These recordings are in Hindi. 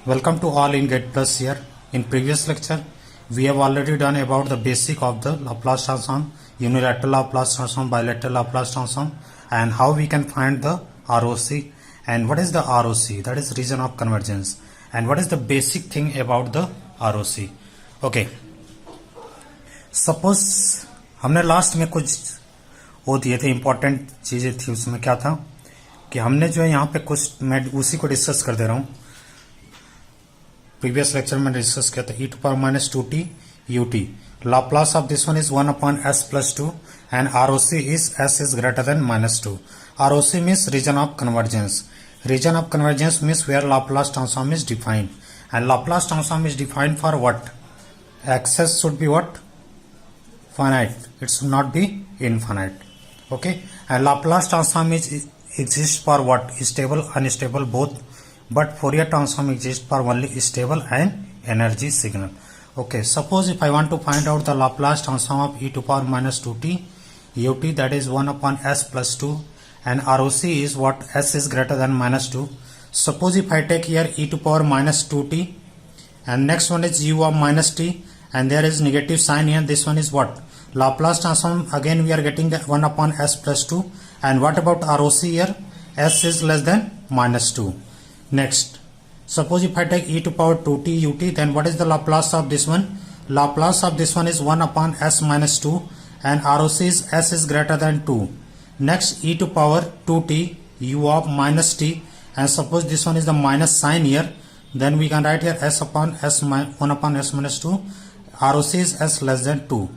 Welcome to all in Get Plus here. In previous lecture, we have already done about the basic of the Laplace transform, unilateral Laplace transform, bilateral Laplace transform, and how we can find the ROC. And what is the ROC? That is region of convergence. And what is the basic thing about the ROC? Okay. Suppose हमने लास्ट में कुछ वो दिए थे, इंपॉर्टेंट चीजें थी. उसमें क्या था कि हमने जो है यहाँ पे कुछ, मैं उसी को डिस्कस कर दे रहा हूँ. प्रीवियस लेक्चर में डिस्कस किया था e⁻²t ut. Laplace of this one is 1/s+2 and ROC is s is greater than -2. ROC means region of convergence. Region of convergence means where Laplace transform is defined, and Laplace transform is defined for what? Axis should be what? Finite. It should not be infinite. Okay, and Laplace transform is exists for what? Stable, unstable both, but Fourier transform exists for only stable and energy signal. Okay, suppose if I want to find out the Laplace transform of e⁻²t ut, that is 1/s+2, and ROC is what? S is greater than -2. Suppose if I take here e⁻²t and next one is u of -t, and there is negative sign here. This one is what? Laplace transform. Again we are getting the 1/s+2, and what about ROC here? S is less than -2. Next, suppose if I take e⁻²t ut, then what is the Laplace of this one? Laplace of this one is 1/s-2, and ROC is S is greater than 2. Next, e⁻²t u of -t, and suppose this one is the minus sign here, then we can write here s upon s 1/s-2. ROC is s less than 2.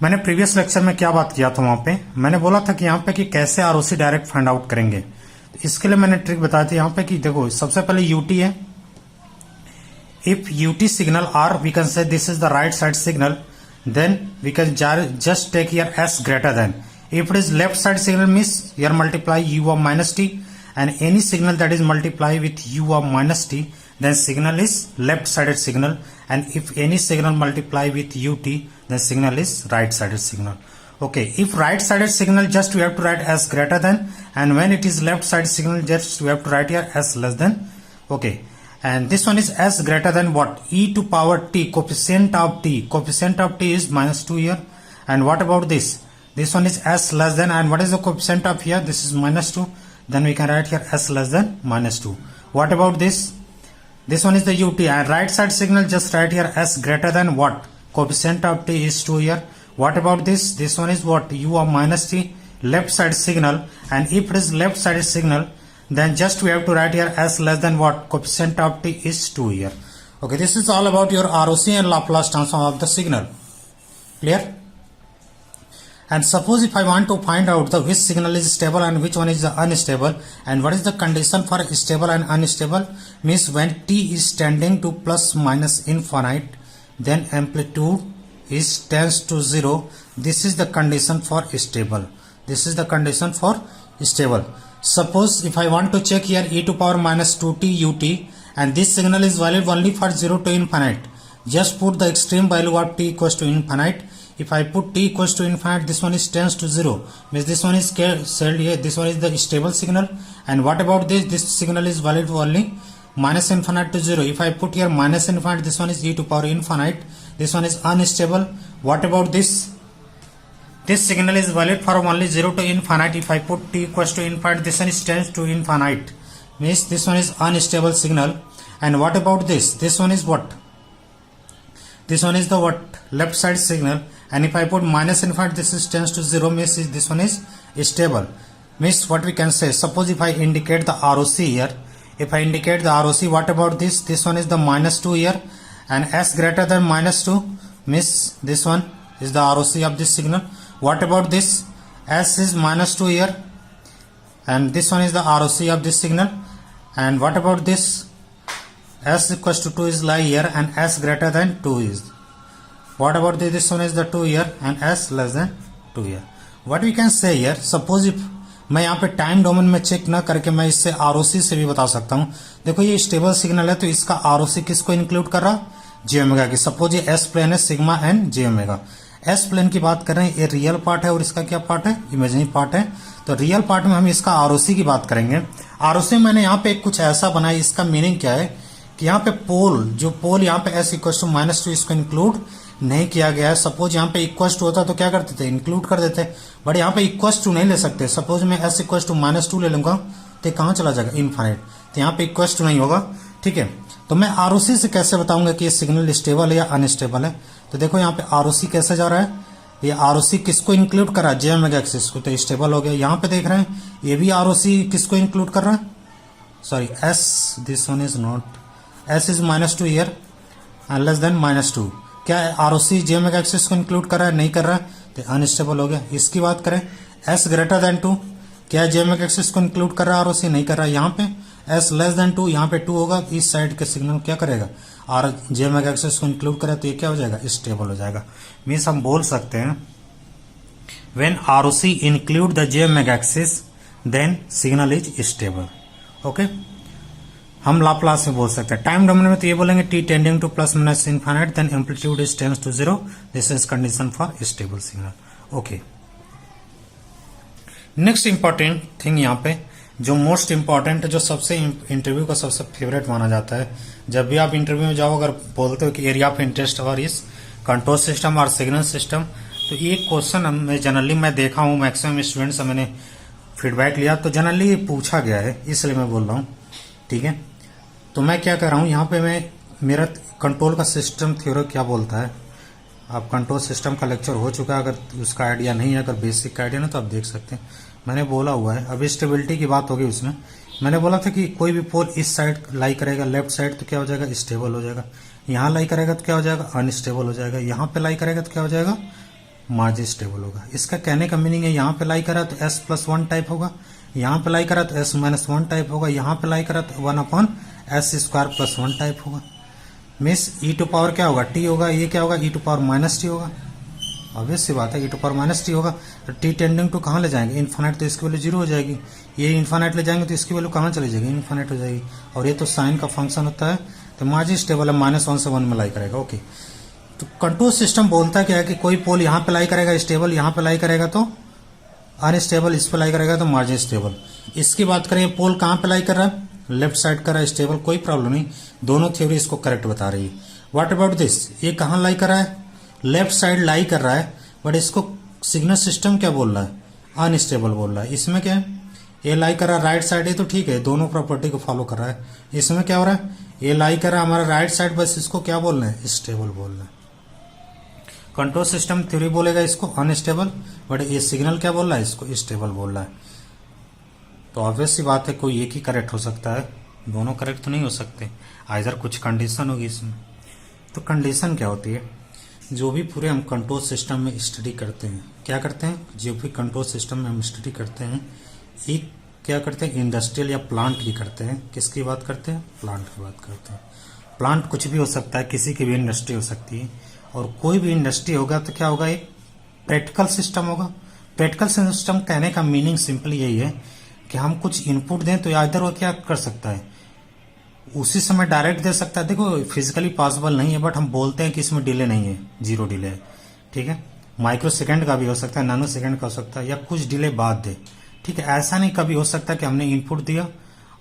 मैंने प्रीवियस लेक्चर में क्या बात किया था? वहां पे मैंने बोला था कि यहाँ पे कि कैसे ROC डायरेक्ट फाइंड आउट करेंगे. इसके लिए मैंने ट्रिक बताई थी यहाँ पे कि देखो, सबसे पहले ut है. If ut signal are, we can say this is the right side signal, then we can just take here s greater than. If it is left side signal means here multiply u of -t, and any signal that is multiply with u of -t, then signal is left sided signal, and if any signal multiply with ut, then signal is right sided signal. Okay, if right sided signal, just we have to write s greater than, and when it is left side signal, just we have to write here s less than. Okay, and this one is s greater than what? e⁻t, coefficient of t is -2 here. And what about this? This one is s less than, and what is the coefficient of here? This is -2. Then we can write here s less than -2. What about this? This one is the ut, and right side signal, just write here s greater than what? Coefficient of t is 2 here. What about this? This one is what? U of -t, left side signal, and if it is left sided signal, then just we have to write here s less than what? Coefficient of t is 2 here. Okay, this is all about your ROC and Laplace transform of the signal. Clear? And suppose if I want to find out the which signal is stable and which one is the unstable, and what is the condition for stable and unstable, means when t is tending to plus minus infinite, then amplitude is tends to 0. This is the condition for stable. This is the condition for stable. Suppose if I want to check here e⁻²t ut, and this signal is valid only for 0 to infinite, just put the extreme value of t equals to infinite. If I put t equals to infinite, this one is tends to 0, means this one is said here, this one is the stable signal. And what about this? This signal is valid for only minus infinite to 0. If I put here minus infinite, this one is e⁻∞. This one is unstable. What about this? This signal is valid for only 0 to infinite. If I put t equals to infinite, this one is tends to infinite, means this one is unstable signal. And what about this? This one is what? This one is the what? Left side signal. And if I put minus infinite, this is tends to 0, means this one is stable. Means what we can say, suppose if I indicate the ROC here, if I indicate the ROC, what about this? This one is the -2 here, and s greater than -2, means this one is the ROC of this signal. What about this? S is -2 here, and this one is the ROC of this signal. And what about this? S equals to 2 is lie here, and s greater than 2 is. What about this? This one is the 2 here, and s less than 2 here. What we can say here, suppose if मैं यहाँ पे टाइम डोमेन में चेक ना करके मैं इससे ROC से भी बता सकता हूँ. देखो ये स्टेबल सिग्नल है, तो इसका ROC किसको इंक्लूड कर रहा? जे ओमेगा की. सपोज ये S प्लेन है, sigma N J omega. S plane की बात कर रहे हैं, ये रियल पार्ट है और इसका क्या पार्ट है? इमेजिनरी पार्ट है. तो रियल पार्ट में हम इसका ROC की बात करेंगे. ROC मैंने यहाँ पे कुछ ऐसा बनाया, इसका मीनिंग क्या है कि यहाँ पे पोल यहाँ पे s इक्वल टू -2 इसको इंक्लूड नहीं किया गया है। सपोज यहाँ पे इक्वल टू होता तो क्या करते थे, इंक्लूड कर देते, बट यहाँ पे इक्वल टू नहीं ले सकते। सपोज मैं s इक्वल टू -2 ले लूंगा तो कहाँ चला जाएगा, इनफाइनाइट, तो यहाँ पे इक्वल टू नहीं होगा। ठीक है, तो मैं आरओसी से कैसे बताऊंगा कि ये सिग्नल स्टेबल है या अनस्टेबल है। तो देखो यहाँ पे आरओसी कैसे जा रहा है, ये आरओसी किसको इंक्लूड कर रहा है, जेएमएगा एक्सिस को, तो स्टेबल हो गया। यहाँ पे देख रहे हैं ये भी आरओसी किसको इंक्लूड कर रहा है, sorry S, this one is not, S is -2 here and less than -2। क्या आरओसी जेएमएगा एक्सिस को इंक्लूड कर रहा है, नहीं कर रहा है, तो अनस्टेबल हो गया। इसकी बात करें एस ग्रेटर देन 2, क्या जेएमएगा एक्सिस को इंक्लूड कर रहा है, आरओसी नहीं कर रहा है। यहाँ पे एस लेस देन 2, यहाँ पे 2 होगा, इस साइड के सिग्नल क्या करेगा, और जेएमएगा एक्सिस को इंक्लूड करे तो ये क्या हो जाएगा, स्टेबल हो जाएगा। मीन्स हम बोल सकते हैं when ROC include the j omega axis then signal is stable. Okay, हम लाप्लास में बोल सकते हैं। टाइम डोमेन में तो ये बोलेंगे T tending to plus minus infinite then amplitude is tends to 0, this is condition for stable signal. Okay, next important thing यहाँ पे जो मोस्ट इंपॉर्टेंट, जो सबसे इंटरव्यू का सबसे फेवरेट माना जाता है, जब भी आप इंटरव्यू में जाओ अगर बोलते हो कि एरिया ऑफ इंटरेस्ट और इस कंट्रोल सिस्टम और सिग्नल सिस्टम, तो ये क्वेश्चन मैं जनरली मैं देखा हूँ मैक्सिमम स्टूडेंट से मैंने फीडबैक लिया तो जनरली ये पूछा गया है, इसलिए मैं बोल रहा हूँ। ठीक है, तो मैं क्या कर रहा हूँ यहाँ पे, मैं मेरा कंट्रोल का सिस्टम थ्योरी क्या बोलता है, आप कंट्रोल सिस्टम का लेक्चर हो चुका है, अगर उसका आइडिया नहीं है, अगर बेसिक का आइडिया ना तो आप देख सकते हैं, मैंने बोला हुआ है। अभी स्टेबिलिटी की बात होगी उसमें, मैंने बोला था कि कोई भी पोल इस साइड लाई करेगा लेफ्ट साइड तो क्या हो जाएगा, स्टेबल हो जाएगा। यहाँ लाई करेगा तो क्या हो जाएगा, अनस्टेबल हो जाएगा। यहाँ पे लाई करेगा तो क्या हो जाएगा, मार्जिन स्टेबल होगा। इसका कहने का मीनिंग है यहाँ पे लाई करा तो s+1 टाइप होगा, यहाँ पे लाई करा तो s-1 टाइप होगा, यहाँ पे लाई करा तो 1/s² + 1 टाइप होगा। मीन्स e टू पावर क्या होगा, t होगा, ये क्या होगा, e टू पावर -t होगा। ऑब्वियस सी बात है, e टू पावर -t होगा, तो t टेंडिंग टू कहाँ ले जाएंगे, इन्फाइनाइट, तो इसकी वैल्यू 0 हो जाएगी। ये इन्फाइनाइट ले जाएंगे तो इसकी वैल्यू कहाँ चली जाएगी, इन्फाइनाइट हो जाएगी। और ये तो साइन का फंक्शन होता है, तो मार्जिन स्टेबल है, -1 से 1 में लाई करेगा। ओके, तो कंट्रोल सिस्टम बोलता क्या है कि कोई पोल यहाँ पे लाई करेगा स्टेबल, यहाँ पे लाई करेगा तो अनस्टेबल, इस पे लाई करेगा तो मार्जिन स्टेबल। इसकी बात करें पोल कहाँ पे लाई कर रहा है, लेफ्ट साइड कर रहा है स्टेबल, कोई प्रॉब्लम नहीं, दोनों थ्योरी इसको करेक्ट बता रही है। व्हाट अबाउट दिस, ये कहाँ लाई कर रहा है, लेफ्ट साइड लाई कर रहा है, बट इसको सिग्नल सिस्टम क्या बोल रहा है, अनस्टेबल बोल रहा है। इसमें क्या है, ये लाई कर रहा है राइट साइड है तो ठीक है, दोनों प्रॉपर्टी को फॉलो कर रहा है। इसमें क्या हो रहा है, ये लाई कर रहा है हमारा राइट साइड, बस इसको क्या बोल रहे हैं, स्टेबल बोल रहे हैं। कंट्रोल सिस्टम थ्योरी बोलेगा इसको अनस्टेबल, बट ये सिग्नल क्या बोल रहा है, इसको स्टेबल बोल रहा है। तो ऑब्वियस सी बात है कोई एक ही करेक्ट हो सकता है, दोनों करेक्ट तो नहीं हो सकते, आइदर कुछ कंडीशन होगी इसमें। तो कंडीशन क्या होती है, जो भी पूरे हम कंट्रोल सिस्टम में स्टडी करते हैं, क्या करते हैं, जो भी कंट्रोल सिस्टम में हम स्टडी करते हैं, एक क्या करते हैं, इंडस्ट्रियल या प्लांट की करते हैं। किसकी बात करते हैं, प्लांट की बात करते हैं। प्लांट कुछ भी हो सकता है, किसी की भी इंडस्ट्री हो सकती है, और कोई भी इंडस्ट्री होगा तो क्या होगा, एक प्रैक्टिकल सिस्टम होगा। प्रैक्टिकल सिस्टम कहने का मीनिंग सिंपली यही है कि हम कुछ इनपुट दें तो इधर वो क्या कर सकता है, उसी समय डायरेक्ट दे सकता है। देखो फिजिकली पॉसिबल नहीं है, बट हम बोलते हैं कि इसमें डिले नहीं है, 0 डिले है। ठीक है, माइक्रो सेकेंड का भी हो सकता है, नैनो सेकेंड का हो सकता है, या कुछ डिले बाद दे। ठीक है, ऐसा नहीं कभी हो सकता कि हमने इनपुट दिया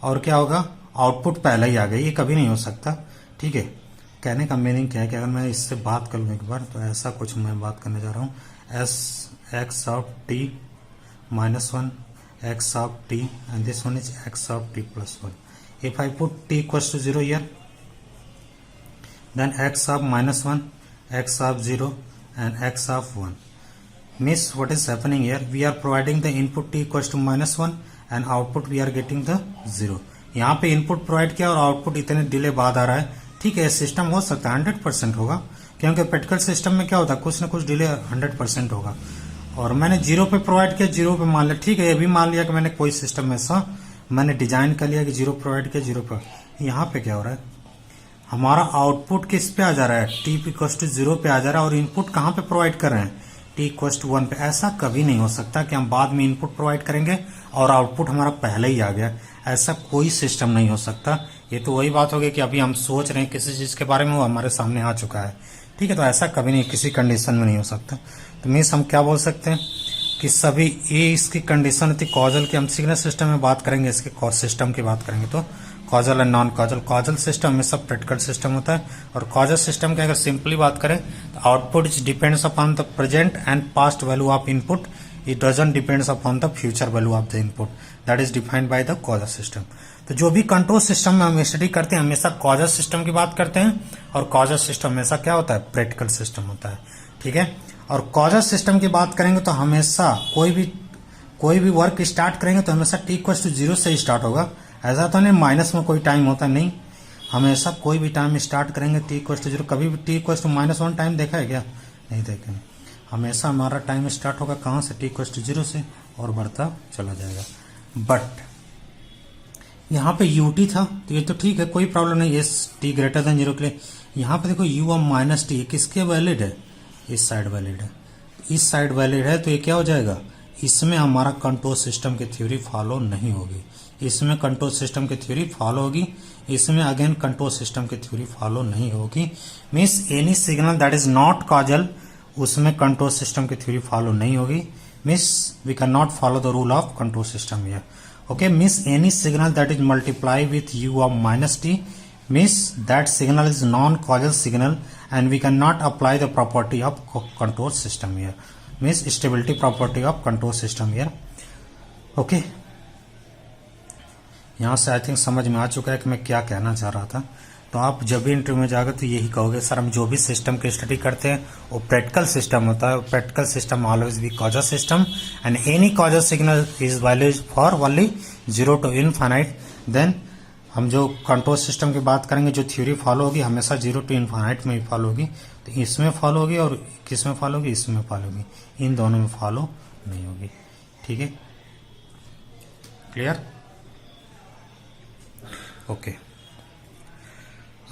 और क्या होगा, आउटपुट पहले ही आ गया, ये कभी नहीं हो सकता। ठीक है, कहने का मीनिंग क्या है कि अगर मैं इससे बात कर लूँ एक बार, तो ऐसा कुछ मैं बात करने जा रहा हूँ, x(t) -1 x(t) and this one is x(t) + 1. If I put t equals to 0 here, then x(-1), x(0) and x(1). Means what is happening here, we are providing the input t equals to -1 and output we are getting the 0. यहाँ पे इनपुट प्रोवाइड किया और आउटपुट इतने डिले बाद आ रहा है। ठीक है, सिस्टम हो सकता है 100% होगा, क्योंकि प्रैक्टिकल सिस्टम में क्या होता है, कुछ ना कुछ डिले 100% होगा। और मैंने 0 पे प्रोवाइड किया, 0 पे मान लिया। ठीक है, ये भी मान लिया कि मैंने कोई सिस्टम ऐसा मैंने डिजाइन कर लिया कि 0 प्रोवाइड किया, 0 पर। यहाँ पे क्या हो रहा है, हमारा आउटपुट किस पे आ जा रहा है, t इक्वल्स टू 0 पे आ जा रहा है, और इनपुट कहाँ पे प्रोवाइड कर रहे हैं, t इक्वल्स टू 1 पे। ऐसा कभी नहीं हो सकता कि हम बाद में इनपुट प्रोवाइड करेंगे और आउटपुट हमारा पहले ही आ गया, ऐसा कोई सिस्टम नहीं हो सकता। ये तो वही बात होगी कि अभी हम सोच रहे हैं किसी चीज के बारे में, वो हमारे सामने आ चुका है। ठीक है, तो ऐसा कभी नहीं, किसी कंडीशन में नहीं हो सकता। तो मीन्स हम क्या बोल सकते हैं कि सभी ये इसकी कंडीशन होती कॉजल की। हम सिग्नल सिस्टम में बात करेंगे, इसके सिस्टम की बात करेंगे तो causal and non causal. Causal system हमेशा प्रैक्टिकल सिस्टम होता है, और कॉजल सिस्टम की अगर सिंपली बात करें तो output is depends upon the present and past value of input, it doesn't depends upon the future value of the input, that is defined by the causal system. तो जो भी कंट्रोल सिस्टम में हम स्टडी करते हैं हमेशा कॉजल सिस्टम की बात करते हैं, और कॉजल सिस्टम हमेशा क्या होता है, प्रैक्टिकल सिस्टम होता है, ठीक है। और कॉजल सिस्टम की बात करेंगे तो हमेशा कोई भी वर्क स्टार्ट करेंगे तो हमेशा t इक्वल टू 0 से स्टार्ट होगा। ऐसा तो नहीं माइनस में कोई टाइम होता नहीं, हमेशा कोई भी टाइम स्टार्ट करेंगे t इक्वल टू 0। कभी भी t इक्वल टू -1 टाइम देखा है क्या? नहीं देखेंगे। हमेशा हमारा टाइम स्टार्ट होगा कहाँ से, t इक्वल टू 0 से, और बढ़ता चला जाएगा। बट यहाँ पे ut था तो ये तो ठीक है, कोई प्रॉब्लम नहीं, एस t ग्रेटर देन 0 के लिए। यहाँ पे देखो u ऑफ -t किसके वैलिड है, इस साइड वैलिड है, इस साइड वैलिड है, तो ये क्या हो जाएगा, इसमें हमारा कंट्रोल सिस्टम की थ्योरी फॉलो नहीं होगी, इसमें कंट्रोल सिस्टम की थ्योरी फॉलो होगी, इसमें अगेन कंट्रोल सिस्टम की थ्योरी फॉलो नहीं होगी। Means any signal that is not causal, उसमें कंट्रोल सिस्टम की थ्योरी फॉलो नहीं होगी। Means we can not follow the rule of control system here. Okay, means any signal that is multiply with u of -t means that signal is non-causal signal and we cannot apply the property of control system here, means stability property of control system here. Okay, यहाँ से आई थिंक समझ में आ चुका है कि मैं क्या कहना चाह रहा था। तो आप जब भी इंटरव्यू में जाओगे तो यही कहोगे, सर हम जो भी सिस्टम की स्टडी करते हैं वो प्रैक्टिकल सिस्टम होता है, practical system always be causal system and any causal signal is values for only 0 to infinite. देन हम जो कंट्रोल सिस्टम की बात करेंगे, जो थ्योरी फॉलो होगी हमेशा 0 to इनफाइनाइट में ही फॉलो होगी। तो इसमें फॉलो होगी और किस में फॉलो होगी, इसमें फॉलो होगी, इन दोनों में फॉलो नहीं होगी। ठीक है, क्लियर? ओके,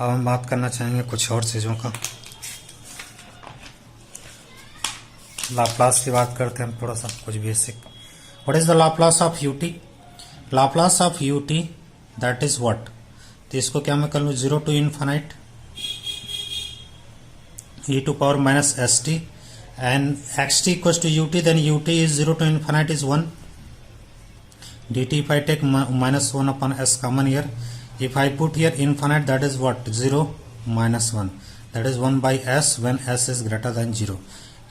अब हम बात करना चाहेंगे कुछ और चीजों का। लाप्लास की बात करते हैं हम थोड़ा सा, कुछ basic. What is the Laplace of UT? Laplace of UT that is what, तो इसको क्या मैं कर लूँ, 0 to infinite e to power minus st and xt equals to ut, then ut is 0 to infinite is 1 dt. If I take minus 1 upon s common here, if I put here infinite, that is what, 0 minus 1, that is 1 by s when s is greater than 0.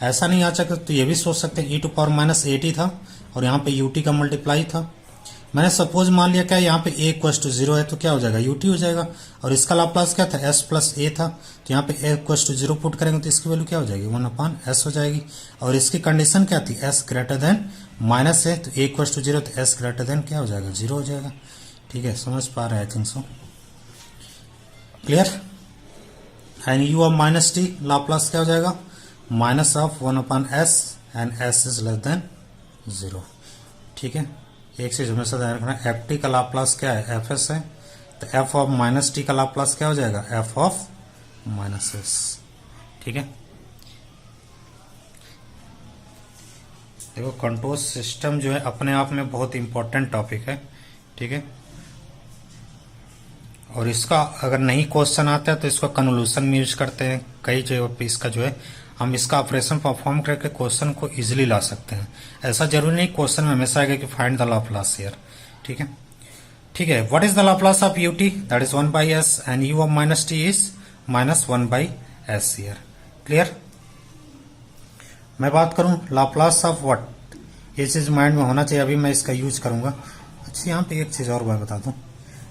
ऐसा नहीं आ सकता तो ये भी सोच सकते हैं e to power minus 80 था और यहाँ पे ut का मल्टीप्लाई था। मैंने सपोज मान लिया क्या यहाँ पे a इक्वल टू 0 है तो क्या हो जाएगा, ut हो जाएगा। और इसका लाप्लास क्या था, s प्लस a था, तो यहाँ पे a इक्वल टू 0 पुट करेंगे तो इसकी वैल्यू क्या हो जाएगी, 1 अपॉन s हो जाएगी। और इसकी कंडीशन क्या थी, s ग्रेटर देन माइनस है, तो a इक्वल टू 0 तो s ग्रेटर देन क्या हो जाएगा, 0 हो जाएगा। ठीक है, समझ पा रहे हैं I think so, clear? And u of minus T Laplace क्या हो जाएगा, minus of 1 upon s and s is less than 0। ठीक है, एक चीज हमेशा ध्यान रखना, एफ टी का लाप्लास क्या है, एफ एस है, तो एफ ऑफ माइनस टी का लाप्लास क्या हो जाएगा, एफ ऑफ माइनस एस। ठीक है, देखो कंट्रोल सिस्टम जो है अपने आप में बहुत इंपॉर्टेंट टॉपिक है। ठीक है, और इसका अगर नहीं क्वेश्चन आता है तो इसको कन्वोल्यूशन में यूज करते हैं कई जगह पे। इसका जो है हम इसका ऑपरेशन परफॉर्म करके क्वेश्चन को इजीली ला सकते हैं। ऐसा जरूरी नहीं क्वेश्चन में हमेशा आएगा कि फाइंड द लाप्लास हियर। ठीक है, ठीक है, what is the Laplace of ut, that is 1 by s and u of minus T is minus 1 by s here. Clear? मैं बात करूं लाप्लास ऑफ व्हाट, ये चीज माइंड में होना चाहिए, अभी मैं इसका यूज करूंगा। अच्छा, यहाँ पे एक चीज और मैं बता दूं,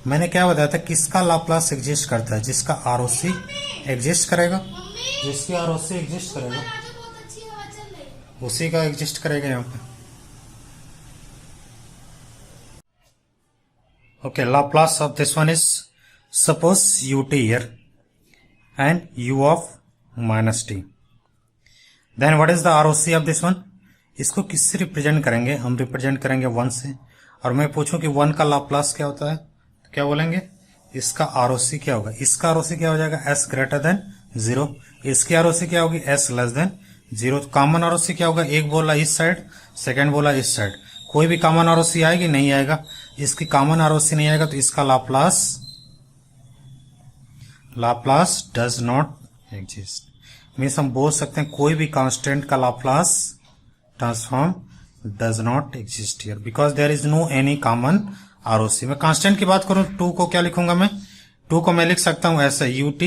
मैंने क्या बताया था, किसका लाप्लास एग्जिस्ट करता है, जिसका आरओसी एग्जिस्ट करेगा, जिसकी आरओसी एग्जिस्ट करेगा उसी का एग्जिस्ट करेगा यहाँ पे। Okay, Laplace of this one is suppose ut here and u of minus T, then what is the ROC of this one. इसको किससे रिप्रेजेंट करेंगे, हम रिप्रेजेंट करेंगे 1 से। और मैं पूछूं कि 1 का लाप्लास क्या होता है, तो क्या बोलेंगे, इसका आरओसी क्या होगा, इसका आरओसी क्या हो जाएगा, s ग्रेटर देन 0, इसकी आरओसी क्या होगी, s less than 0। Common ROC क्या होगा, एक बोला इस साइड, सेकंड बोला इस साइड, कोई भी कॉमन आरओसी आएगी, नहीं आएगा। इसकी कॉमन आरओसी नहीं आएगा तो इसका Laplace does not exist. Means हम बोल सकते हैं कोई भी कांस्टेंट का Laplace transform does not exist here because there is no any common ROC। मैं कांस्टेंट की बात करूं 2 को क्या लिखूंगा मैं, 2 को मैं लिख सकता हूं ऐसे UT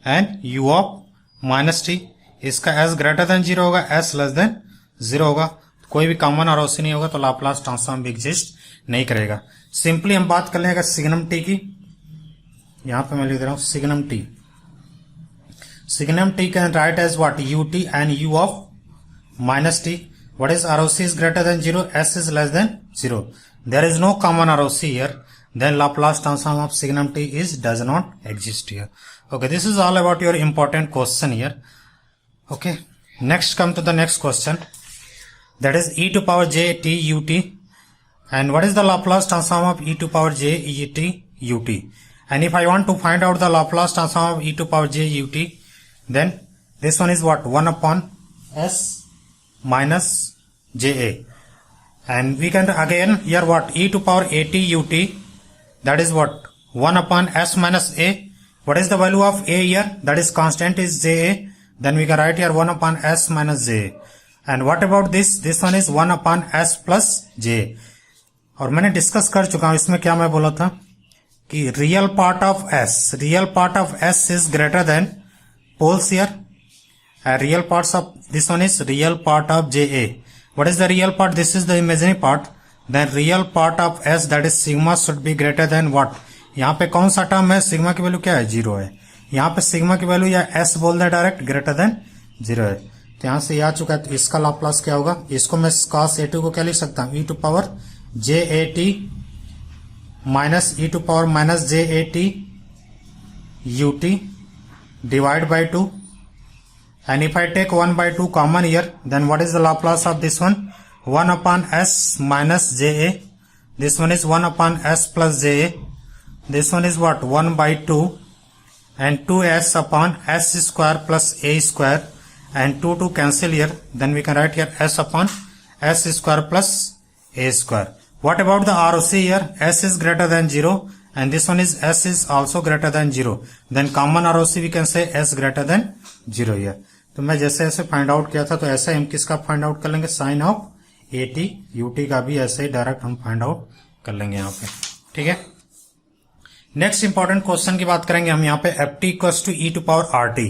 and U of minus T. इसका S ग्रेटर देन 0 होगा, S लेस देन 0 होगा, कोई भी कॉमन ROC नहीं होगा, तो लाप्लास ट्रांसफॉर्म भी एग्जिस्ट नहीं करेगा। सिंपली हम बात कर लेंगे सिग्नम टी की, यहां पे मैं लिख दे रहा हूं signum T. Signum T can write as what, UT and U of minus t. What is ROC is greater than 0, S is less than 0. There is no common ROC here. Then Laplace transform of signum t is does not exist here. Okay, this is all about your important question here. Okay, next come to the next question. That is e to power j t ut. And what is the Laplace transform of e to power j e t ut? And if I want to find out the Laplace transform of e to power j ut, then this one is what, 1 upon s minus ja, and we can again here what, e to power at ut, that is what, 1 upon s minus a. What is the value of a here? That is constant is ja. Then we can write here 1 upon s minus ja. And what about this? This one is 1 upon s plus j. और मैंने डिस्कस कर चुका हूं, इसमें क्या मैं बोला था कि real part of s is greater than poles here. Real parts of this one is real part of JA. What is the real part? This is the imaginary part. Then real part of S, that is sigma, should be greater than what? यहाँ पे कौन सा टर्म है, सिग्मा की वैल्यू क्या है, 0 है। यहाँ पे सिग्मा की वैल्यू या S बोल दे डायरेक्ट, ग्रेटर देन 0 है। तो यहाँ से ये आ चुका है, तो इसका लाप्लास क्या होगा, इसको मैं cos A2 को क्या लिख सकता हूँ, e to power JAT minus e to power minus JAT UT divide by 2. And if I take 1 by 2 common here, then what is the Laplace of this one? 1 upon s minus ja. This one is 1 upon s plus ja. This one is what? 1 by 2 and 2s upon s square plus a square, and 2 to cancel here. Then we can write here s upon s square plus a square. What about the ROC here? S is greater than 0 and this one is s is also greater than 0. Then common ROC we can say s greater than 0 here. तो मैं जैसे ऐसे फाइंड आउट किया था, तो ऐसे हम किसका फाइंड आउट कर लेंगे, साइन ऑफ AT UT का भी ऐसे ही डायरेक्ट हम फाइंड आउट कर लेंगे यहाँ पे, ठीक है। नेक्स्ट इंपॉर्टेंट क्वेश्चन की बात करेंगे हम यहाँ पे, FT equals to e to power RT,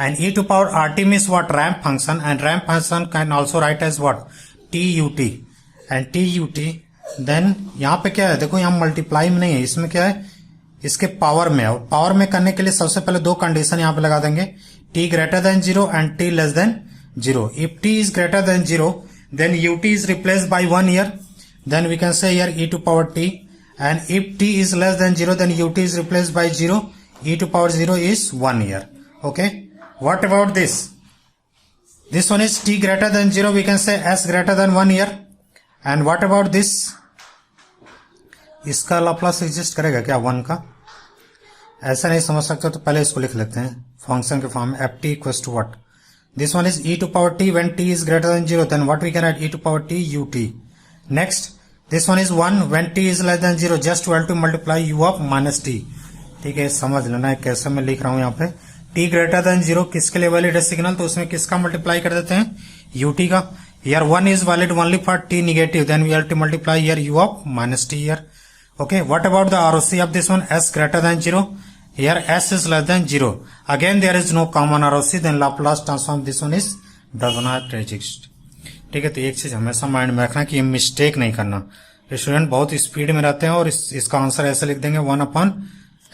and e to power RT means what, ramp function, and ramp function can also write as what, TUT, and TUT then यहाँ पे क्या है, देखो यहाँ मल्टीप्लाई में नहीं है, इसमें क्या है, इसके पावर में है, और पावर में करने के लिए सबसे पहले 2 कंडीशन यहाँ पे लगा देंगे, t greater than 0 and t less than 0. If t is greater than 0, then ut is replaced by 1 here. Then we can say here e to power t. And if t is less than 0, then ut is replaced by 0. E to power 0 is 1 here. Okay. What about this? This one is t greater than 0. We can say s greater than 1 here. And what about this? इसका लाप्लास एग्जिस्ट करेगा क्या 1 का? ऐसा नहीं समझ सकते तो पहले इसको लिख लेते हैं फंक्शन के फॉर्म में, FT equals to what, this one is e to power t when t is greater than 0, then what we can write, e to power t ut. Next, this one is 1 when t is less than 0, just well to multiply u of minus t. ठीक है, समझ लेना है कैसे मैं लिख रहा हूं यहाँ पे, t greater than 0 किसके लिए वैलिड है सिग्नल, तो उसमें किसका मल्टीप्लाई कर देते हैं, ut का। Here 1 is valid only for t negative, then we have to multiply here u of minus t here. Okay, what about the ROC of this one, s greater than 0? Here s is less than 0. Again there is no common ROC, then Laplace transform this one is does not exist. ठीक है, तो एक चीज हमेशा माइंड में रखना कि ये मिस्टेक नहीं करना। स्टूडेंट बहुत स्पीड में रहते हैं और इसका आंसर ऐसे लिख देंगे 1 अपॉन,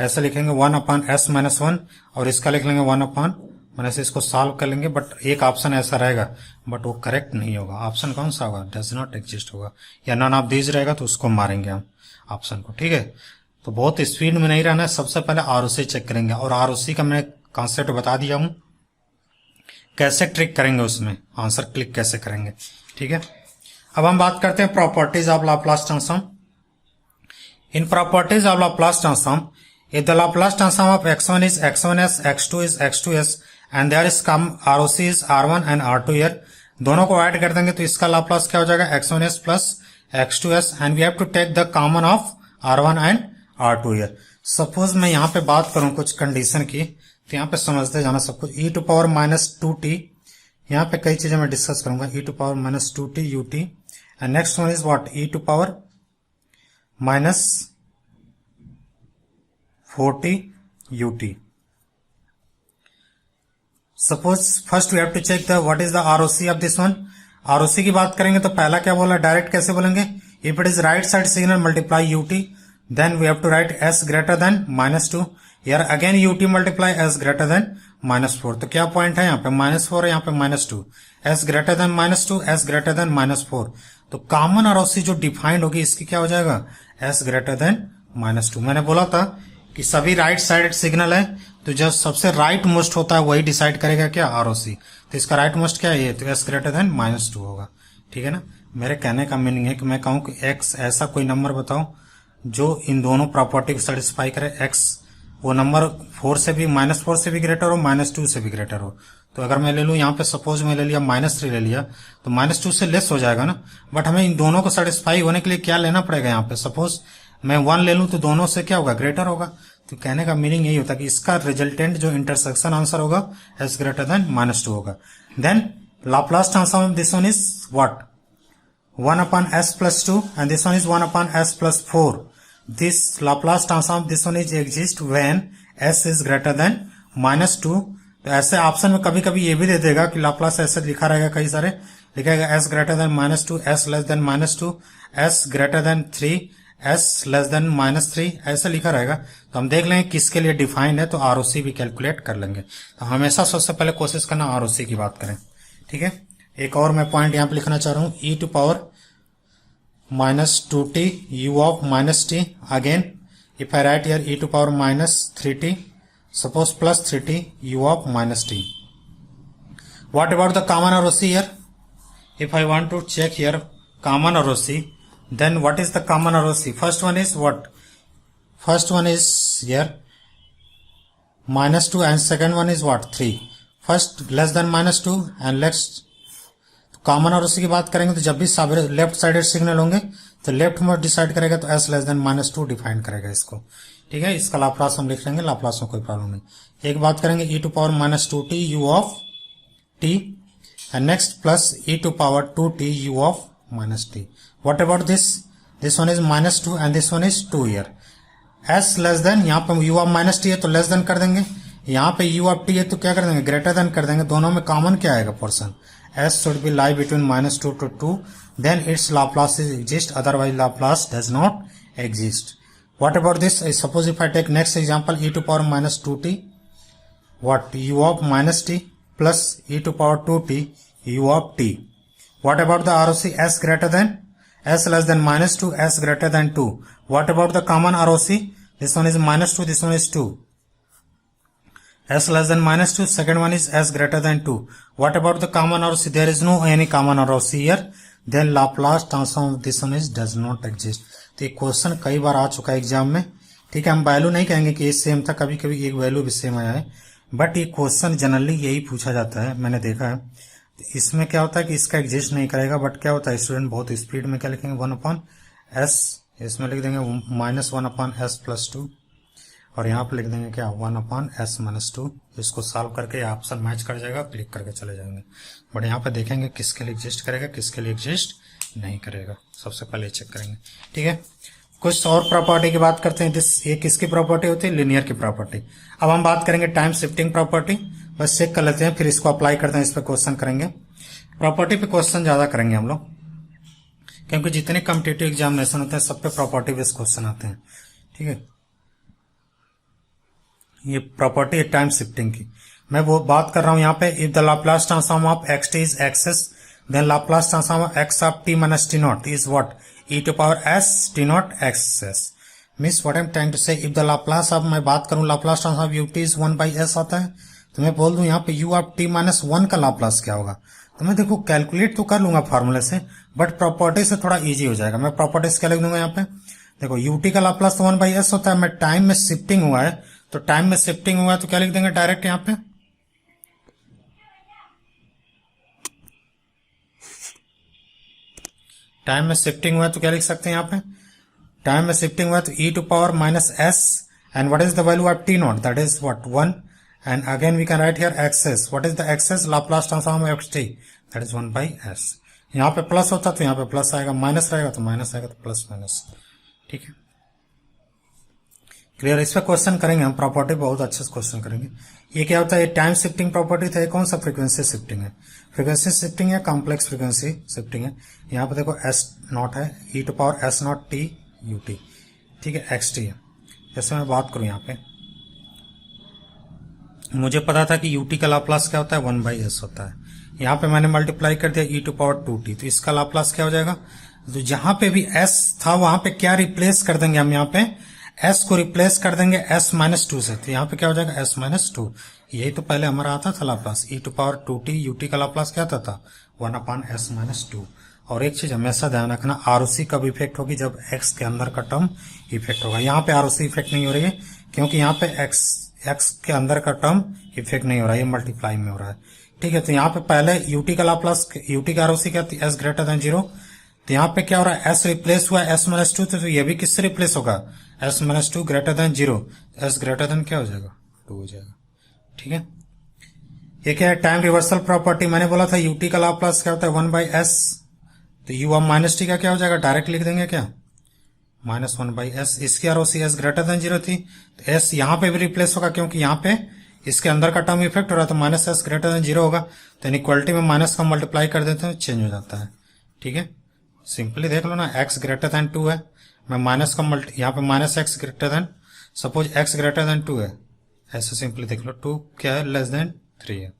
ऐसे लिखेंगे 1 अपॉन s माइनस 1, और इसका लिख लेंगे 1 अपॉन, मैंने से इसको सॉल्व कर लेंगे, बट एक ऑप्शन ऐसा रहेगा बट वो करेक्ट नहीं होगा। ऑप्शन कौन सा होगा, डज नॉट एग्जिस्ट होगा, या नन ऑफ दीज रहेगा तो उसको मारेंगे हम ऑप्शन को, ठीक है। तो बहुत स्पीड में नहीं रहना है, सबसे पहले ROC चेक करेंगे, और ROC का मैं कॉन्सेप्ट बता दिया हूं, कैसे ट्रिक करेंगे उसमें, आंसर क्लिक कैसे करेंगे, ठीक है। अब हम बात करते हैं properties of Laplace transform. In properties of Laplace transform, if the Laplace transform of x1 is x1s, x2 is x2s, and there is common ROC is R1 and R2 here, दोनों को ऐड कर देंगे तो इसका लाप्लास क्या हो जाएगा, x1s plus x2s, and we have to take the common of R1 and R2 here. Suppose मैं यहाँ पे बात करूं कुछ कंडीशन की, तो यहाँ पे समझते जाना सब कुछ, e to power minus 2t, यहाँ पे कई चीजें मैं डिस्कस करूंगा, e to power minus 2t ut, and next one is what, e to power minus 40 ut. Suppose first we have to check the what is the ROC of this one. ROC की बात करेंगे तो पहला क्या बोला, डायरेक्ट कैसे बोलेंगे, if it is right side signal multiply ut, then we have to write s greater than -2. Here again ut multiply s greater than -4. तो क्या पॉइंट है यहाँ पे, -4 है, यहाँ पे -2. s greater than -2, s greater than -4. तो कॉमन ROC जो डिफाइंड होगी इसकी क्या हो जाएगा, s greater than -2. मैंने बोला था कि सभी राइट साइड सिग्नल है तो जो सबसे राइट मोस्ट होता है वही डिसाइड करेगा क्या, ROC. तो इसका राइट मोस्ट क्या है, तो s greater than -2 होगा. ठीक है ना. मेरे कहने का मीनिंग है कि मैं कहूं कि x ऐसा कोई नंबर बताओ जो इन दोनों प्रॉपर्टी को सेटिस्फाई करे. x वो नंबर 4 से भी, -4 से भी ग्रेटर हो, -2 से भी ग्रेटर हो. तो अगर मैं ले लूं यहाँ पे सपोज मैं ले लिया -3 ले लिया तो -2 से लेस हो जाएगा ना. बट हमें इन दोनों को सेटिस्फाई होने के लिए क्या लेना पड़ेगा, यहाँ पे सपोज मैं 1 ले लूं तो दोनों से क्या होगा, ग्रेटर होगा. तो कहने का मीनिंग यही होता है कि इसका रिजल्टेंट जो इंटरसेक्शन आंसर होगा s greater than -2 होगा. Then Laplace transform this one is what, 1 upon s plus 2 and this one is 1 upon s plus 4. This Laplace transform this one is exist when s is greater than -2. तो ऐसे ऑप्शन में कभी कभी ये भी दे देगा कि लाप्लास ऐसे लिखा रहेगा, कई सारे लिखेगा s greater than -2, s less than -2, s greater than 3, s less than -3 ऐसे लिखा रहेगा. तो हम देख लेंगे किसके लिए डिफाइंड है तो ROC भी कैलकुलेट कर लेंगे. तो हमेशा सबसे पहले कोशिश करना ROC की बात करें. ठीक है. एक और मैं पॉइंट यहाँ पे लिखना चाह रहा हूं, e to power -2t u of -t. Again if I write here e to power -3t, suppose plus 3t u of -t. What about the common ROC here? If I want to check here common ROC, then what is the common ROC? First one is what? First one is here -2 and second one is what, 3. First less than -2 and next common ROC की बात करेंगे तो जब भी लेफ्ट साइडेड सिग्नल होंगे तो लेफ्ट मोस्ट डिसाइड करेगा तो s लेस देन -2 डिफाइन करेगा इसको. ठीक है. इसका लाप्लास हम लिख लेंगे, लाप्लास में कोई प्रॉब्लम नहीं. एक बात करेंगे e to power -2t u of t and next plus e to power 2t u of -t. What about this? This one is -2 and this one is 2 here. s less than, यहाँ पे u of -t है तो लेस देन कर देंगे, यहाँ पे u of t है तो क्या कर देंगे, ग्रेटर देन कर देंगे. दोनों में कॉमन क्या आएगा, portion. s should be lie between -2 to 2, then its Laplace exists, otherwise Laplace does not exist. What about this? Suppose if I take next example, e to power -2t, what, u of -t plus e to power 2t u of t. What about the ROC? S greater than, s less than -2, s greater than 2. What about the common ROC? This one is -2, this one is 2. s less than -2, second one is s greater than 2. What about the common ROC? There is no any common ROC here. Then Laplace transform of this one is does not exist. तो ये क्वेश्चन कई बार आ चुका है एग्जाम में. ठीक है. हम वैल्यू नहीं कहेंगे कि ये सेम था, कभी कभी एक वैल्यू भी सेम आया है, बट ये क्वेश्चन जनरली यही पूछा जाता है, मैंने देखा है. तो इसमें क्या होता है कि इसका एग्जिस्ट नहीं करेगा, बट क्या होता है स्टूडेंट बहुत स्पीड में क्या लिखेंगे, 1 upon s, इसमें लिख देंगे -1 upon s plus 2 और यहाँ पे लिख देंगे क्या, 1 upon s -2. इसको सॉल्व करके ऑप्शन मैच कर जाएगा, क्लिक करके चले जाएंगे. बट यहाँ पे देखेंगे किसके लिए एग्जिस्ट करेगा, किसके लिए एग्जिस्ट नहीं करेगा, सबसे पहले चेक करेंगे. ठीक है. कुछ और प्रॉपर्टी की बात करते हैं. ये किसकी प्रॉपर्टी होती है, लीनियर की प्रॉपर्टी. अब हम बात करेंगे टाइम शिफ्टिंग प्रॉपर्टी. बस चेक कर लेते हैं, फिर इसको अप्लाई करते हैं, इस पर क्वेश्चन करेंगे. प्रॉपर्टी पे क्वेश्चन ज्यादा करेंगे हम लोग, क्योंकि जितने कॉम्पिटिटिव एग्जामिनेशन होते हैं सब पे प्रॉपर्टी बेस्ड क्वेश्चन आते हैं. ठीक है. ये प्रॉपर्टी है टाइम शिफ्टिंग की. मैं वो बात कर रहा हूं यहाँ पे, if the Laplace transform of x t is X S, then Laplace transform of x of t minus t naught is what, e to power s t naught X S. Means what I am trying to say, if the Laplace of, मैं बात करूं Laplace transform of u t is 1/s आता है, तो मैं बोल दूं यहाँ पे u ऑफ t minus 1 का लाप्लास क्या होगा. तो मैं देखो कैलकुलेट तो कर लूंगा फॉर्मूले से, बट प्रॉपर्टी से थोड़ा इजी हो जाएगा. मैं प्रॉपर्टीज क्या लिख दूंगा यहाँ पे, देखो ut का लाप्लास तो 1/s होता है, मैं टाइम में शिफ्टिंग हुआ है तो टाइम में शिफ्टिंग हुआ है तो क्या लिख देंगे डायरेक्ट यहाँ पे, टाइम में शिफ्टिंग हुआ है तो क्या लिख सकते हैं यहाँ पे, टाइम में शिफ्टिंग हुआ है तो e to power -s and what is the value of t naught, that is what, 1, and again we can write here excess. What is the excess? Laplace transform of xt, that is 1/s. यहाँ पे प्लस होता तो यहाँ पे प्लस आएगा, माइनस रहेगा तो माइनस आएगा, तो प्लस माइनस. ठीक है, क्लियर। इस पर क्वेश्चन करेंगे हम, प्रॉपर्टी बहुत अच्छे से क्वेश्चन करेंगे। ये क्या होता है, टाइम शिफ्टिंग प्रॉपर्टी था, ये कौन सा फ्रीक्वेंसी शिफ्टिंग है, फ्रीक्वेंसी शिफ्टिंग है, कॉम्प्लेक्स फ्रीक्वेंसी शिफ्टिंग है। यहाँ पे देखो एस नॉट है, e to power s not t u t, ठीक है, एक्स टी है। जैसे मैं बात करूं यहाँ पे, मुझे पता था कि यूटी का लाप्लास क्या होता है, 1/s होता है। यहाँ पे मैंने मल्टीप्लाई कर दिया ई टू पावर 2t, तो इसका लाप्लास क्या हो जाएगा, तो जहां पे भी s था वहां पे क्या रिप्लेस कर देंगे हम, यहाँ पे s को रिप्लेस कर देंगे s-2 से, तो यहाँ पे क्या हो जाएगा s-2। यही तो पहले हमारा आता था Laplace, e to power 2t ut का लाप्लास क्या आता था 1/s-2। और एक चीज हमेशा ध्यान रखना, आरओसी कब इफेक्ट होगी, जब x के अंदर का टर्म इफेक्ट होगा। यहाँ पे आरओसी इफेक्ट नहीं हो रही है, क्योंकि यहाँ पे x के अंदर का टर्म इफेक्ट नहीं हो रहा है, ये मल्टीप्लाई में हो रहा है, ठीक है। तो यहाँ पे पहले यूटी का लाप्लास, यूटी का आरओसी क्या थी, s ग्रेटर देन 0, तो यहाँ पे क्या हो रहा है, s रिप्लेस हुआ s-2, तो ये भी किससे रिप्लेस होगा, s-2 greater than 0, s greater then क्या हो जाएगा 2 हो जाएगा, ठीक है। ये क्या है, टाइम रिवर्सल प्रॉपर्टी। मैंने बोला था यूटी का लाप्लास क्या होता है 1/s, तो u अब माइनस टी का क्या हो जाएगा, डायरेक्ट लिख देंगे क्या, -1/s। इसकी आरओसी s ग्रेटर देन 0 थी, तो s यहाँ पे भी रिप्लेस होगा, क्योंकि यहाँ पे इसके अंदर का टर्म इफेक्ट हो रहा है, तो -s ग्रेटर देन 0 होगा। तो इक्वलिटी में माइनस का मल्टीप्लाई कर देते हैं, चेंज हो जाता है, ठीक है। सिंपली देख लो ना, x ग्रेटर देन 2 है, मैं माइनस का यहाँ पे -x greater than, suppose x greater than 2 है, ऐसे सिंपली देख लो, 2 क्या है, लेस देन 3 है,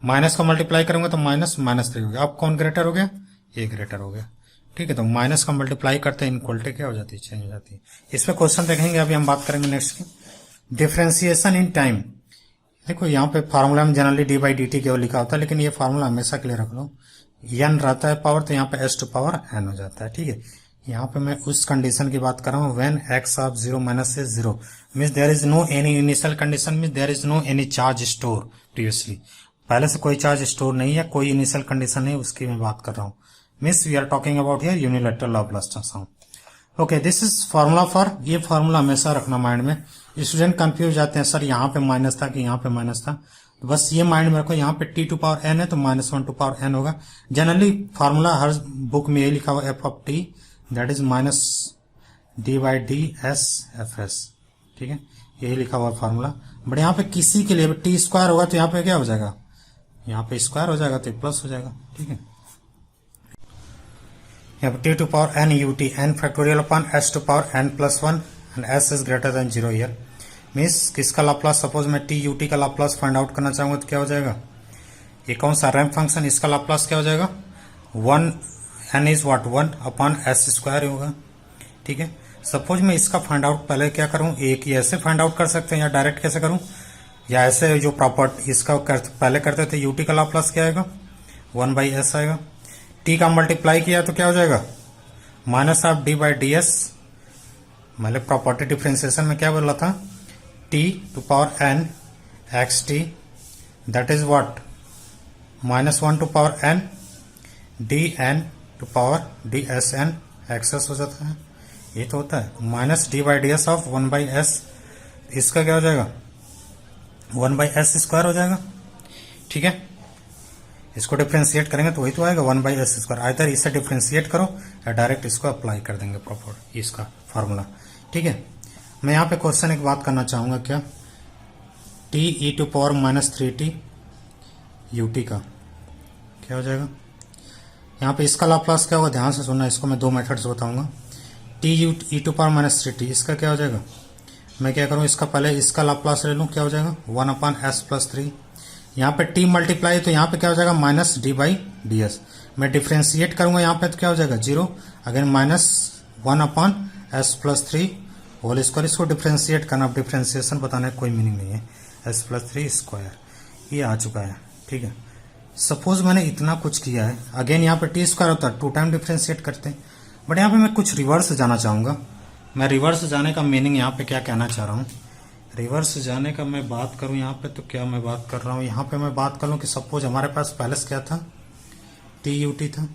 माइनस का मल्टीप्लाई करूंगा तो -3 हो गया। अब कौन ग्रेटर हो गया, ये ग्रेटर हो गया, ठीक है। तो माइनस का मल्टीप्लाई करते हैं, इनक्वलिटी क्या हो जाती है, चेंज हो जाती है। इस पे क्वेश्चन देखेंगे, अभी हम बात करेंगे नेक्स्ट की, डिफरेंशिएशन इन टाइम। देखो यहाँ पे फार्मूला में जनरली d/dt केवल लिखा होता है, लेकिन ये फार्मूला हमेशा के लिए रख लो, n रहता है पावर, तो यहाँ पे s टू पावर n हो जाता है, ठीक है। यहाँ पे मैं उस कंडीशन की बात कर रहा हूँ, when x of 0 - 0 means there is no any initial condition, means there is no any charge store previously, पहले से कोई चार्ज स्टोर नहीं है, कोई इनिशियल कंडीशन नहीं, उसकी मैं बात कर रहा हूँ। Means we are talking about here unilateral Laplace transform. Okay, this is formula for, ये फॉर्मूला हमेशा रखना माइंड में। स्टूडेंट कंफ्यूज जाते हैं, सर यहाँ पे माइनस था कि यहाँ पे माइनस था, तो बस ये माइंड में रखो, यहाँ पे t टू पावर n है तो -1 टू पावर n होगा। जनरली फॉर्मूला हर बुक में यही लिखा हुआ f of t that is -d/ds/fs, ठीक है, यही लिखा हुआ फॉर्मूला। बट यहाँ पे किसी के लिए t² होगा तो यहाँ पे क्या हो जाएगा, यहाँ पे स्क्वायर हो जाएगा तो प्लस हो जाएगा, ठीक है। यहाँ पे t to power n ut n factorial upon s to power n + 1 and s is greater than 0 here. Means किसका लाप्लास, सपोज मैं t ut का लाप्लास फाइंड आउट करना चाहूंगा तो क्या हो जाएगा, ये कौन सा रैंप फंक्शन, इसका लाप्लास क्या हो जाएगा 1 n इज व्हाट 1/s² होगा, ठीक है। सपोज मैं इसका फाइंड आउट पहले क्या करूं, एक ही ऐसे फाइंड आउट कर सकते हैं या डायरेक्ट कैसे करूं, या ऐसे जो प्रॉपर्टी इसका पहले करते थे, ut का लाप्लास क्या आएगा 1/s आएगा, t का मल्टीप्लाई किया तो क्या हो जाएगा -d/ds। मैंने प्रॉपर्टी डिफरेंशिएशन में क्या बोला था, t to power n xt that is what -1 to power n dn to power dsn X S हो जाता है, ये तो होता है -d/ds ऑफ 1/s, इसका क्या हो जाएगा 1/s² हो जाएगा, ठीक है। इसको डिफ्रेंशिएट करेंगे तो वही तो आएगा 1/s²। आइदर इसे डिफ्रेंशिएट करो या डायरेक्ट इसको अप्लाई कर देंगे प्रॉपर इसका फॉर्मूला, ठीक है। मैं यहाँ पे क्वेश्चन एक बात करना चाहूंगा, क्या t e to power -3t ut का क्या हो जाएगा, यहाँ पे इसका लाप्लास क्या होगा, ध्यान से सुनना, इसको मैं दो मेथड्स बताऊंगा। t e to power -3t इसका क्या हो जाएगा, मैं क्या करूँ, इसका पहले इसका लाप्लास ले लूँ, क्या हो जाएगा 1/s + 3, यहाँ पे t मल्टीप्लाई तो यहाँ पे क्या हो जाएगा -d/ds, मैं डिफ्रेंशिएट करूंगा यहाँ पे तो क्या हो जाएगा 0, अगेन -1/s + 3 होल स्क्वायर, इसको डिफ्रेंशिएट करना, डिफ्रेंशिएशन बताने का कोई मीनिंग नहीं है, s + 3² ये आ चुका है, ठीक है। सपोज मैंने इतना कुछ किया है, अगेन यहाँ पे t² होता है 2 टाइम डिफ्रेंशिएट करते हैं, बट यहाँ पे मैं कुछ रिवर्स जाना चाहूंगा। मैं रिवर्स जाने का मीनिंग यहाँ पे क्या कहना चाह रहा हूँ, रिवर्स जाने का मैं बात करूं यहाँ पे तो क्या मैं बात कर रहा हूँ, यहाँ पे मैं बात कर लूँ कि सपोज हमारे पास पहले क्या था t ut था,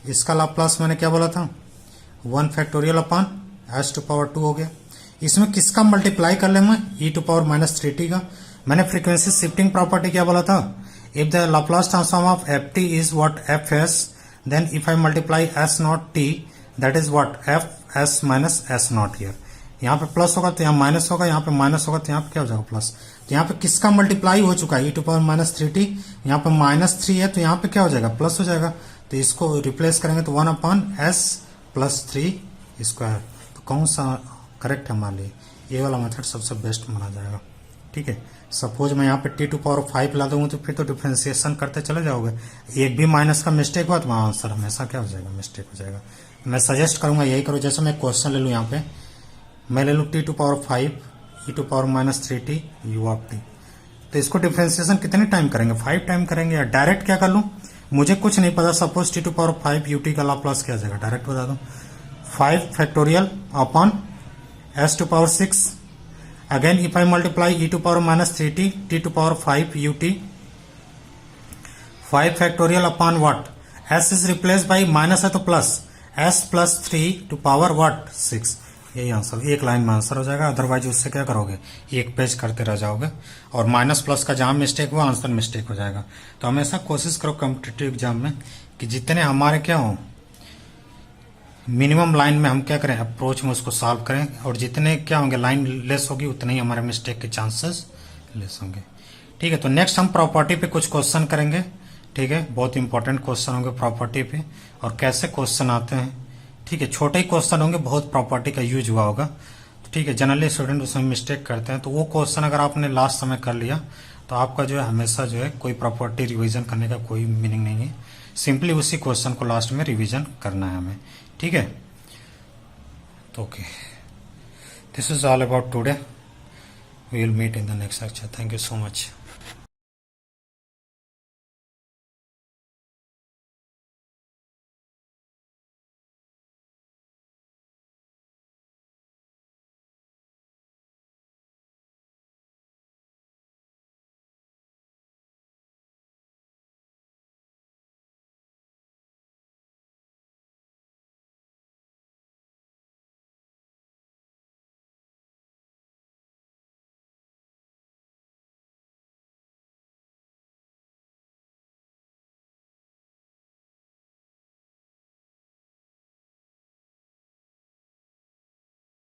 इसका लाप्लास मैंने क्या बोला था 1 factorial upon s to power 2 हो गया। इसमें किसका मल्टीप्लाई कर ले, मैं e टू पावर -3t का। मैंने फ्रीक्वेंसी शिफ्टिंग प्रॉपर्टी क्या बोला था, if the Laplace transform of ft is what fs, then if I multiply s naught t that is what S minus S naught here. यहाँ पे प्लस होगा तो यहाँ माइनस होगा, यहाँ पे माइनस होगा तो यहाँ पे क्या हो जाएगा प्लस। तो यहाँ पे किसका मल्टीप्लाई हो चुका है, e to power minus 3t, यहाँ पे -3 है तो यहाँ पे क्या हो जाएगा प्लस हो जाएगा। तो इसको रिप्लेस करेंगे तो 1/s प्लस 3 स्क्वायर। तो कौन सा करेक्ट है हमारे लिए, ये वाला मेथड सबसे बेस्ट माना जाएगा। ठीक है, सपोज मैं यहाँ पे t टू पावर 5 ला दूंगा तो फिर तो डिफ्रेंसिएशन करते चले जाओगे, एक भी माइनस का मिस्टेक हुआ तो वहाँ आंसर हमेशा क्या हो जाएगा, मिस्टेक हो जाएगा। मैं सजेस्ट करूंगा यही करो। जैसे मैं क्वेश्चन ले लूँ, यहाँ पे मैं ले लूँ t to power 5 e to power -3t u of t। तो इसको डिफ्रेंसिएशन कितने टाइम करेंगे, 5 टाइम करेंगे, या डायरेक्ट क्या कर लूँ, मुझे कुछ नहीं पता, suppose t to power 5 ut का लाप्लास क्या आ जाएगा, डायरेक्ट बता दूँ 5 factorial upon s to power 6। Again, if I multiply e to power -3t, t to power 5 ut, 5 factorial upon what? s is replaced by minus है तो plus, s plus 3 to power what? 6। यही आंसर, एक लाइन में आंसर हो जाएगा। अदरवाइज उससे क्या करोगे, एक पेज करते रह जाओगे और माइनस प्लस का जहां मिस्टेक हुआ आंसर मिस्टेक हो जाएगा। तो हमेशा कोशिश करो कॉम्पिटिटिव एग्जाम में कि जितने हमारे क्या हो मिनिमम लाइन में हम क्या करें, अप्रोच में उसको सॉल्व करें, और जितने क्या होंगे लाइन लेस होगी उतने ही हमारे मिस्टेक के चांसेस लेस होंगे। ठीक है, तो नेक्स्ट हम प्रॉपर्टी पे कुछ क्वेश्चन करेंगे। ठीक है, बहुत इंपॉर्टेंट क्वेश्चन होंगे प्रॉपर्टी पे, और कैसे क्वेश्चन आते हैं। ठीक है, छोटे ही क्वेश्चन होंगे, बहुत प्रॉपर्टी का यूज हुआ होगा। तो ठीक है, जनरली स्टूडेंट उसमें मिस्टेक करते हैं, तो वो क्वेश्चन अगर आपने लास्ट समय कर लिया तो आपका जो है हमेशा जो है कोई प्रॉपर्टी रिविजन करने का कोई मीनिंग नहीं है। सिंपली उसी क्वेश्चन को लास्ट में रिविजन करना है हमें। ठीक है, तो okay, this is all about today, we will meet in the next lecture. Thank you so much.